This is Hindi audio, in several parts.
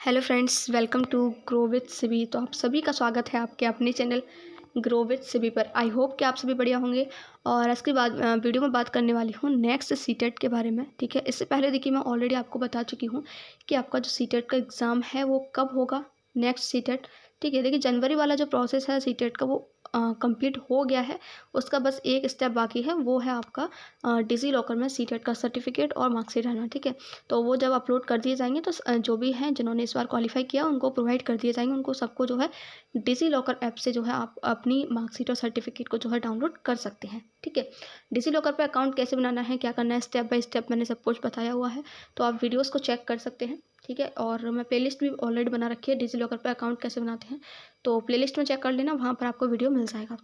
Hello friends, welcome to grow with Sibi. तो आप सभी का स्वागत है आपके अपने चैनल ग्रो विथ सिबी पर। आई होप कि आप सभी बढ़िया होंगे। और इसके बाद वीडियो में बात करने वाली हूँ नेक्स्ट सीटेट के बारे में। ठीक है, इससे पहले देखिए मैं ऑलरेडी आपको बता चुकी हूँ कि आपका जो सीटेट का एग्ज़ाम है वो कब होगा, नेक्स्ट सीटेट। ठीक है, देखिए जनवरी वाला जो प्रोसेस है सीटेट का वो कंप्लीट हो गया है। उसका बस एक स्टेप बाकी है, वो है आपका डिजी लॉकर में सीटेट का सर्टिफिकेट और मार्कशीट आना। ठीक है, तो वो जब अपलोड कर दिए जाएंगे तो जो भी हैं जिन्होंने इस बार क्वालिफाई किया उनको प्रोवाइड कर दिए जाएंगे। उनको सबको जो है डिजी लॉकर ऐप से जो है आप अपनी मार्कशीट और सर्टिफिकेट को जो है डाउनलोड कर सकते हैं। ठीक है, डिजी लॉकर पे अकाउंट कैसे बनाना है, क्या करना है, स्टेप बाय स्टेप मैंने सब कुछ बताया हुआ है, तो आप वीडियोज़ को चेक कर सकते हैं। ठीक है, और मैं प्लेलिस्ट भी ऑलरेडी बना रखी है डिजी लॉकर पर अकाउंट कैसे बनाते हैं, तो प्लेलिस्ट में चेक कर लेना, वहाँ पर आपको वीडियो मिल जाएगा।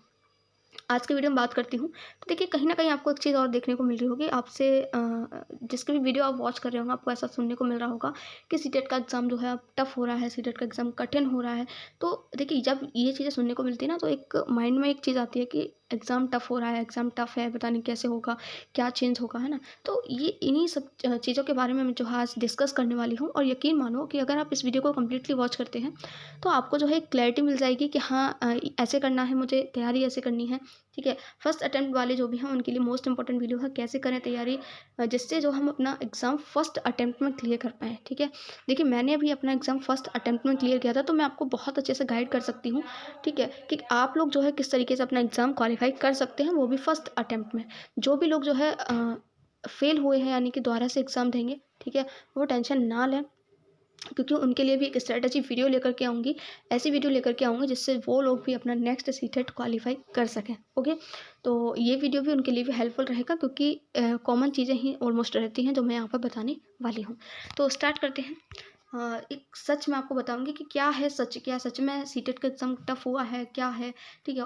आज की वीडियो में बात करती हूँ तो देखिए कहीं ना कहीं आपको एक चीज़ और देखने को मिल रही होगी आपसे, जिसकी भी वीडियो आप वॉच कर रहे होंगे आपको ऐसा सुनने को मिल रहा होगा कि सीटेट का एग्ज़ाम जो है अब टफ हो रहा है, सीटेट का एग्ज़ाम कठिन हो रहा है। तो देखिए जब ये चीज़ें सुनने को मिलती है ना तो एक माइंड में एक चीज़ आती है कि एग्ज़ाम टफ हो रहा है, एग्ज़ाम टफ है, पता नहीं कैसे होगा, क्या चेंज होगा, है ना। तो ये इन्हीं सब चीज़ों के बारे में मैं जो है आज डिस्कस करने वाली हूँ। और यकीन मानो कि अगर आप इस वीडियो को कम्प्लीटली वॉच करते हैं तो आपको जो है एक क्लैरिटी मिल जाएगी कि हाँ, ऐसे करना है, मुझे तैयारी ऐसे करनी है। ठीक है, फर्स्ट अटेम्प्ट वाले जो भी हैं उनके लिए मोस्ट इंपॉर्टेंट वीडियो है कैसे करें तैयारी, जिससे जो हम अपना एग्ज़ाम फर्स्ट अटेम्प्ट में क्लियर कर पाएँ। ठीक है, देखिए मैंने अभी अपना एग्ज़ाम फर्स्ट अटेम्प्ट में क्लियर किया था तो मैं आपको बहुत अच्छे से गाइड कर सकती हूँ। ठीक है, कि आप लोग जो है किस तरीके से अपना एग्ज़ाम क्वालिफाई कर सकते हैं, वो भी फर्स्ट अटेम्प्ट में। जो भी लोग जो है फेल हुए हैं यानी कि दोबारा से एग्ज़ाम देंगे, ठीक है, वो टेंशन ना लें, क्योंकि उनके लिए भी एक स्ट्रेटजी वीडियो लेकर के आऊँगी, ऐसी वीडियो लेकर के आऊँगी जिससे वो लोग भी अपना नेक्स्ट सीटेट क्वालिफाई कर सकें। ओके, तो ये वीडियो भी उनके लिए भी हेल्पफुल रहेगा क्योंकि कॉमन चीज़ें ही ऑलमोस्ट रहती हैं जो मैं यहाँ पर बताने वाली हूँ। तो स्टार्ट करते हैं। एक सच मैं आपको बताऊंगी कि क्या है सच, क्या सच में सीटेट का एग्ज़ाम टफ हुआ है, क्या है। ठीक है,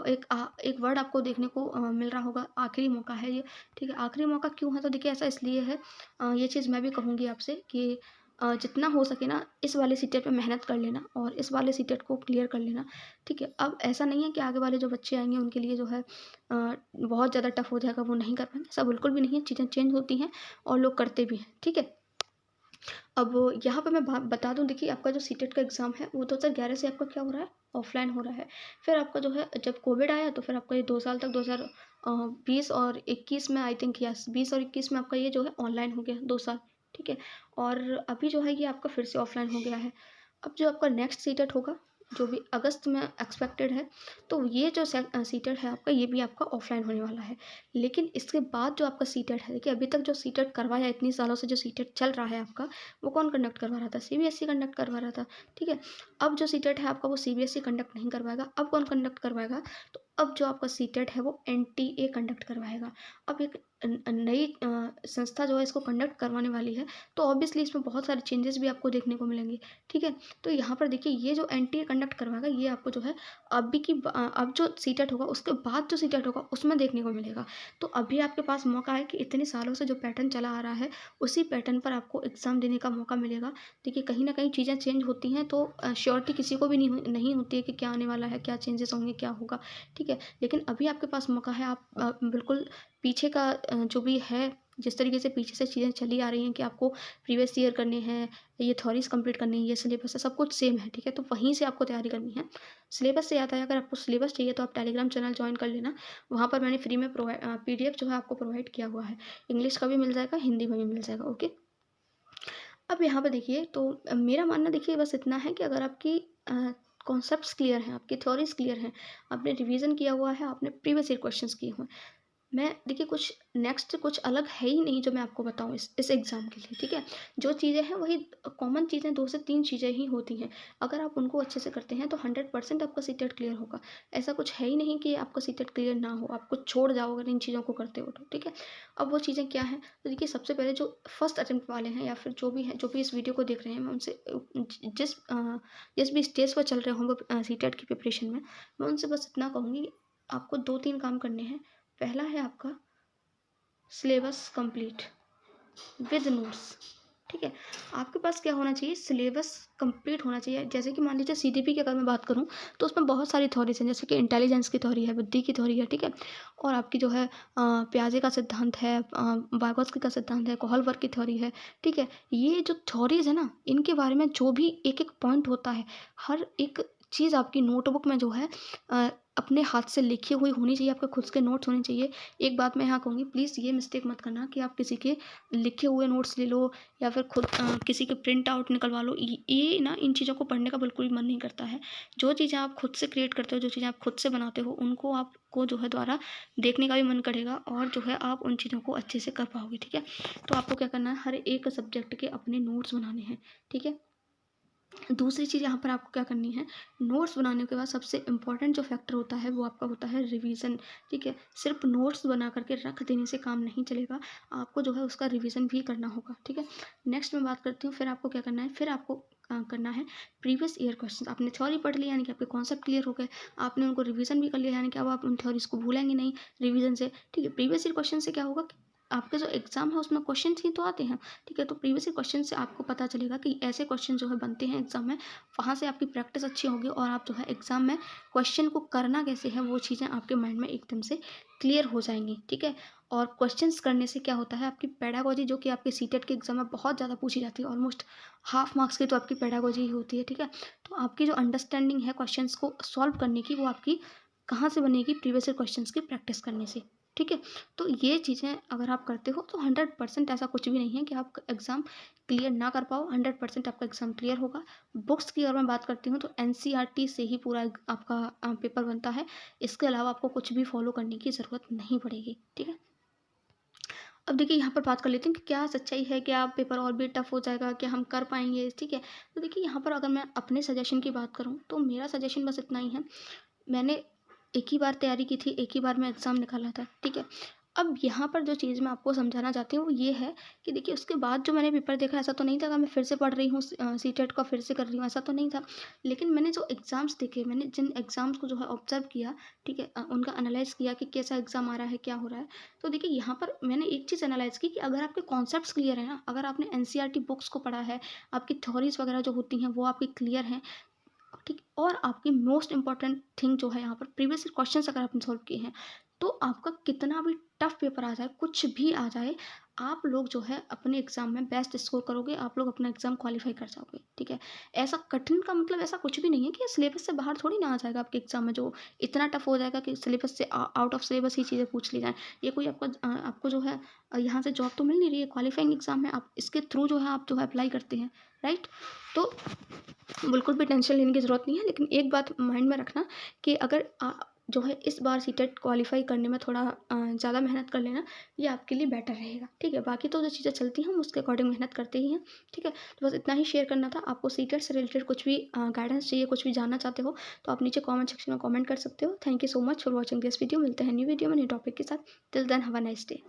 एक वर्ड आपको देखने को मिल रहा होगा, आखिरी मौका है ये। ठीक है, आखिरी मौका क्यों है, तो देखिए ऐसा इसलिए है, ये चीज़ मैं भी कहूँगी आपसे कि जितना हो सके ना इस वाले सीटेट पे मेहनत कर लेना और इस वाले सीटेट को क्लियर कर लेना। ठीक है, अब ऐसा नहीं है कि आगे वाले जो बच्चे आएंगे उनके लिए जो है बहुत ज़्यादा टफ हो जाएगा, वो नहीं कर पाएंगे, ऐसा बिल्कुल भी नहीं है। चीज़ें चेंज होती हैं और लोग करते भी हैं। ठीक है, अब यहाँ पे मैं बता दूँ, देखिए आपका जो सीटेट का एग्ज़ाम है वो 2011 से आपका क्या हो रहा है, ऑफलाइन हो रहा है। फिर आपका जो है जब कोविड आया तो फिर आपका ये 2 साल तक 2020 और 21 में, आई थिंक यस 20 और 21 में आपका ये जो है ऑनलाइन हो गया 2 साल। ठीक है, और अभी जो है ये आपका फिर से ऑफलाइन हो गया है। अब जो आपका नेक्स्ट सीटेट होगा जो भी अगस्त में एक्सपेक्टेड है, तो ये जो सीटेट है आपका ये भी आपका ऑफलाइन होने वाला है। लेकिन इसके बाद जो आपका सीटेट है, देखिए अभी तक जो सीटेट करवाया, इतनी सालों से जो सीटेट चल रहा है आपका, वो कौन कंडक्ट करवा रहा था, सीबीएसई कंडक्ट करवा रहा था। ठीक है, अब जो सीटेट है आपका वो सीबीएसई कंडक्ट नहीं करवाएगा, अब कौन कंडक्ट करवाएगा, तो अब जो आपका सीटेट है वो एनटीए कंडक्ट करवाएगा। अब एक नई संस्था जो है इसको कंडक्ट करवाने वाली है, तो ऑब्वियसली इसमें बहुत सारे चेंजेस भी आपको देखने को मिलेंगे। ठीक है, तो यहाँ पर देखिए ये जो एनटीए कंडक्ट करवाएगा ये आपको जो है अब जो सीटेट होगा उसके बाद जो सीटेट होगा उसमें देखने को मिलेगा। तो अभी आपके पास मौका है कि इतने सालों से जो पैटर्न चला आ रहा है उसी पैटर्न पर आपको एग्ज़ाम देने का मौका मिलेगा। देखिए कहीं ना कहीं चीज़ें चेंज होती हैं तो श्योरिटी किसी को भी नहीं होती है कि क्या आने वाला है, क्या चेंजेस होंगे, क्या होगा। ठीक है, लेकिन अभी आपके पास मौका है, आप बिल्कुल पीछे का जो भी है, जिस तरीके से पीछे से चीज़ें चली आ रही हैं कि आपको प्रीवियस ईयर करने हैं, ये थ्योरीज कंप्लीट करनी है, ये सिलेबस है, सब कुछ सेम है। ठीक है, तो वहीं से आपको तैयारी करनी है। सिलेबस से याद आया, अगर आपको सिलेबस चाहिए तो आप टेलीग्राम चैनल ज्वाइन कर लेना। वहाँ पर मैंने फ्री में पीडीएफ जो है आपको प्रोवाइड किया हुआ है, इंग्लिश का भी मिल जाएगा, हिंदी में भी मिल जाएगा। ओके, अब यहाँ पर देखिए तो मेरा मानना देखिए बस इतना है कि अगर आपकी कॉन्सेप्ट्स क्लियर हैं, आपकी थ्योरीज क्लियर हैं, आपने रिवीजन किया हुआ है, आपने प्रीवियस ईयर क्वेश्चंस किए हुए हैं, मैं देखिए कुछ अलग है ही नहीं जो मैं आपको बताऊँ इस एग्ज़ाम के लिए। ठीक है, जो चीज़ें हैं वही कॉमन चीज़ें, 2 से 3 चीज़ें ही होती हैं। अगर आप उनको अच्छे से करते हैं तो 100% आपका सीटेट क्लियर होगा। ऐसा कुछ है ही नहीं कि आपका सीटेट क्लियर ना हो, आप कुछ छोड़ जाओ अगर इन चीज़ों को करते हो तो। ठीक है, अब वो चीज़ें क्या हैं, तो देखिए सबसे पहले जो फर्स्ट अटेम्प्ट वाले हैं या फिर जो भी हैं, जो भी इस वीडियो को देख रहे हैं, मैं उनसे जिस भी स्टेज पर चल रहे होंगे सीटेट की प्रिपरेशन में, मैं उनसे बस इतना कहूँगी, आपको 2-3 काम करने हैं। पहला है आपका सिलेबस कंप्लीट विद नोट्स। ठीक है। आपके पास क्या होना चाहिए, सिलेबस कंप्लीट होना चाहिए। जैसे कि मान लीजिए सीटीपी की अगर मैं बात करूँ तो उसमें बहुत सारी थ्योरीज हैं, जैसे कि इंटेलिजेंस की थ्योरी है, बुद्धि की थ्योरी है, ठीक है। और आपकी जो है पियाजे का सिद्धांत है, वागोत्स्की का सिद्धांत है, कोहलबर्ग की थ्योरी है, ठीक है। ये जो थ्योरीज है ना, इनके बारे में जो भी एक एक पॉइंट होता है, हर एक चीज़ आपकी नोटबुक में जो है अपने हाथ से लिखी हुई होनी चाहिए, आपके खुद के नोट्स होने चाहिए। एक बात मैं यहाँ कहूँगी, प्लीज़ ये मिस्टेक मत करना कि आप किसी के लिखे हुए नोट्स ले लो या फिर खुद किसी के प्रिंट आउट निकलवा लो। ये ना, इन चीज़ों को पढ़ने का बिल्कुल भी मन नहीं करता है। जो चीज़ें आप खुद से क्रिएट करते हो, जो चीज़ें आप खुद से बनाते हो, उनको आपको जो है दोबारा देखने का भी मन करेगा और जो है आप उन चीज़ों को अच्छे से कर पाओगे, ठीक है। तो आपको क्या करना है, हर एक सब्जेक्ट के अपने नोट्स बनाने हैं, ठीक है। दूसरी चीज़ यहाँ पर आपको क्या करनी है, नोट्स बनाने के बाद सबसे इम्पोर्टेंट जो फैक्टर होता है वो आपका होता है रिवीजन, ठीक है। सिर्फ नोट्स बना करके रख देने से काम नहीं चलेगा, आपको जो है उसका रिवीजन भी करना होगा, ठीक है। नेक्स्ट मैं बात करती हूँ, फिर आपको क्या करना है, फिर आपको करना है प्रीवियस ईयर क्वेश्चन। आपने थ्योरी पढ़ लिया यानी कि आपके कॉन्सेप्ट क्लियर हो गए, आपने उनको रिवीजन भी कर लिया यानी कि अब आप उन थ्योरीज को भूलेंगे नहीं रिवीजन से, ठीक है। प्रीवियस ईयर क्वेश्चन से क्या होगा कि आपके जो एग्जाम है उसमें क्वेश्चन ही तो आते हैं, ठीक है। तो प्रीवियस ईयर क्वेश्चन से आपको पता चलेगा कि ऐसे क्वेश्चन जो है बनते हैं एग्जाम में, वहाँ से आपकी प्रैक्टिस अच्छी होगी और आप जो है एग्जाम में क्वेश्चन को करना कैसे है वो चीज़ें आपके माइंड में एकदम से क्लियर हो जाएंगी, ठीक है। और क्वेश्चंस करने से क्या होता है, आपकी पेडागोजी जो कि आपके सीटेट के एग्जाम में बहुत ज़्यादा पूछी जाती है, ऑलमोस्ट हाफ मार्क्स की तो आपकी पेडागोजी ही होती है, ठीक है। तो आपकी जो अंडरस्टैंडिंग है क्वेश्चंस को सॉल्व करने की, वो आपकी कहाँ से बनेगी, प्रीवियस ईयर क्वेश्चंस की प्रैक्टिस करने से, ठीक है। तो ये चीज़ें अगर आप करते हो तो 100% ऐसा कुछ भी नहीं है कि आप एग्ज़ाम क्लियर ना कर पाओ, 100% आपका एग्ज़ाम क्लियर होगा। बुक्स की अगर मैं बात करती हूँ तो एनसीईआरटी से ही पूरा आपका पेपर बनता है। इसके अलावा आपको कुछ भी फॉलो करने की ज़रूरत नहीं पड़ेगी, ठीक है। अब देखिए यहाँ पर बात कर लेते हैं कि क्या सच्चाई है, क्या पेपर और भी टफ हो जाएगा, क्या हम कर पाएंगे, ठीक है। तो देखिए यहाँ पर अगर मैं अपने सजेशन की बात करूँ तो मेरा सजेशन बस इतना ही है, मैंने एक ही बार तैयारी की थी, एक ही बार मैं एग्ज़ाम निकाला था, ठीक है। अब यहाँ पर जो चीज़ मैं आपको समझाना चाहती हूँ वो ये है कि देखिए उसके बाद जो मैंने पेपर देखा, ऐसा तो नहीं था कि मैं फिर से पढ़ रही हूँ सीटेट का फिर से कर रही हूँ, ऐसा तो नहीं था। लेकिन मैंने जो एग्ज़ाम्स देखे, मैंने जिन एग्ज़ाम्स को जो है ऑब्ज़र्व किया, ठीक है, उनका एनालाइज़ किया कि कैसा एग्ज़ाम आ रहा है, क्या हो रहा है। तो देखिए यहाँ पर मैंने एक चीज़ एनालाइज़ की कि अगर आपके कॉन्सेप्ट्स क्लियर हैं ना, अगर आपने एनसीईआरटी बुक्स को पढ़ा है, आपकी थ्योरीज़ वगैरह जो होती हैं वो आपकी क्लियर हैं, ठीक। और आपकी मोस्ट इम्पॉर्टेंट थिंग जो है यहाँ पर प्रीवियस क्वेश्चंस अगर आपने सॉल्व किए हैं, तो आपका कितना भी टफ पेपर आ जाए, कुछ भी आ जाए, आप लोग जो है अपने एग्जाम में बेस्ट स्कोर करोगे, आप लोग अपना एग्जाम क्वालिफाई कर जाओगे, ठीक है। ऐसा कठिन का मतलब ऐसा कुछ भी नहीं है कि सिलेबस से बाहर थोड़ी ना आ जाएगा आपके एग्जाम में, जो इतना टफ हो जाएगा कि सिलेबस से आउट ऑफ सिलेबस ही चीज़ें पूछ ली जाएँ। ये कोई आपको जो है यहाँ से जॉब तो मिल नहीं रही है, क्वालिफाइंग एग्जाम है, आप इसके थ्रू जो है आप जो है अप्लाई करते हैं, राइट। तो बिल्कुल भी टेंशन लेने की ज़रूरत नहीं है, लेकिन एक बात माइंड में रखना कि अगर जो है इस बार सीटेट क्वालिफ़ाई करने में थोड़ा ज़्यादा मेहनत कर लेना, ये आपके लिए बेटर रहेगा, ठीक है। बाकी तो जो चीज़ें चलती हैं हम उसके अकॉर्डिंग मेहनत करते ही हैं, ठीक है। तो बस इतना ही शेयर करना था। आपको सीटेट से रिलेटेड कुछ भी गाइडेंस चाहिए, कुछ भी जानना चाहते हो तो आप नीचे कमेंट सेक्शन में कमेंट कर सकते हो। Thank you so much for watching this video. मिलते हैं न्यू वीडियो में न्यू टॉपिक के साथ। Till then have a nice day.